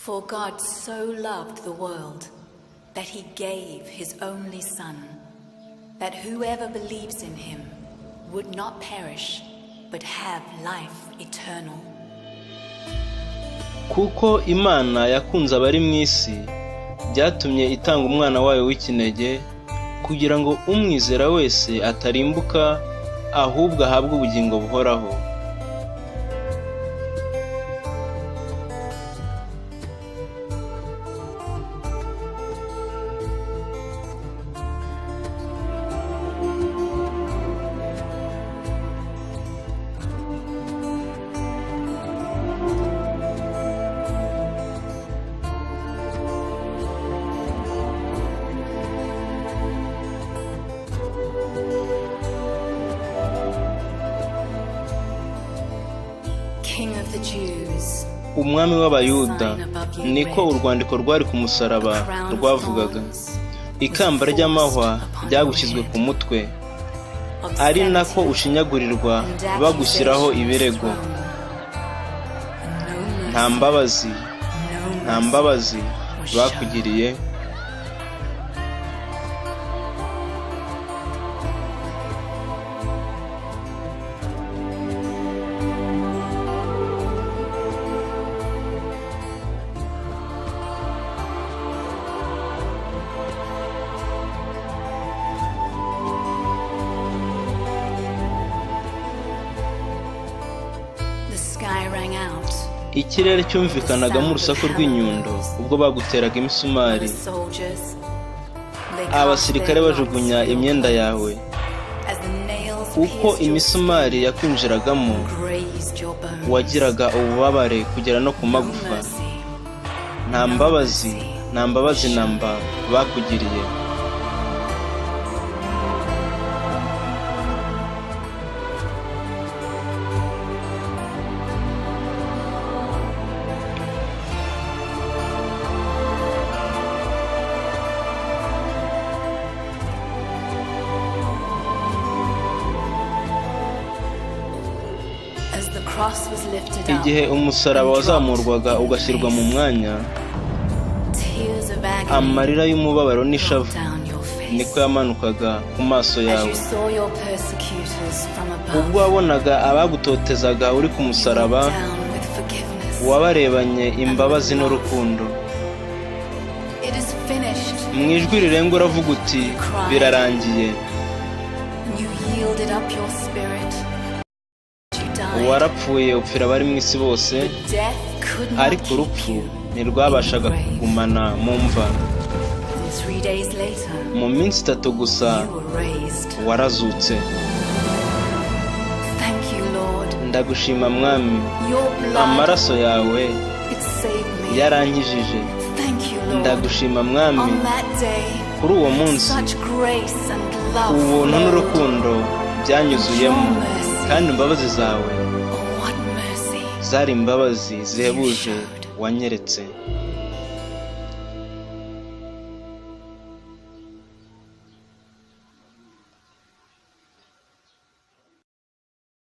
For God so loved the world that he gave his only Son, that whoever believes in him would not perish, but have life eternal. Kuko Imana yakunze abari mu isi, byatumye itanga umwana wayo w'ikinege, kugira ngo umwizera wese atarimbuka, ahubwo ahabwe ubugingo buhoraho. Umwami w'Abayuda, niko urwandiko rwari ku musaraba rwavugaga. Ikamba ry'amahwa ryagushyizwe ku mutwe, ari nako ushinyagurirwa bagushyiraho ibirego. Nta mbabazi bakugiriye. Ikirere cyumvikanagamo urusaku rw'inyundo ubwo baguteraga imisumari. Abasirikare bajugunya imyenda yawe. Uko imisumari yakwinjiragamo, wagiraga ububabare kugera no ku magufa. Nta mbabazi namba bakugiriye. Igihe umusaraba wazamurwaga ugashyirwa mu mwanya, amarira y'umubabaro n'ishavu niko yamanukaga ku maso yawe. Ubwo wabonaga abagutotezaga uri ku musaraba, wabarebanye imbabazi n'urukundo. Mu ijwi rirenga uravuga uti, birarangiye. Warapfuye upfira abari mu isi bose, ariko urupfu ntirwabashaga kugumana mu mva. Mu minsi 3 gusa warazutse. Ndagushima Mwami, amaraso yawe yarankijije. Ndagushima Mwami, kuri uwo munsi ubuntu n'urukundo byanyuzuyemo, kandi imbabazi zawe zari imbabazi zihebuje wanyeretse.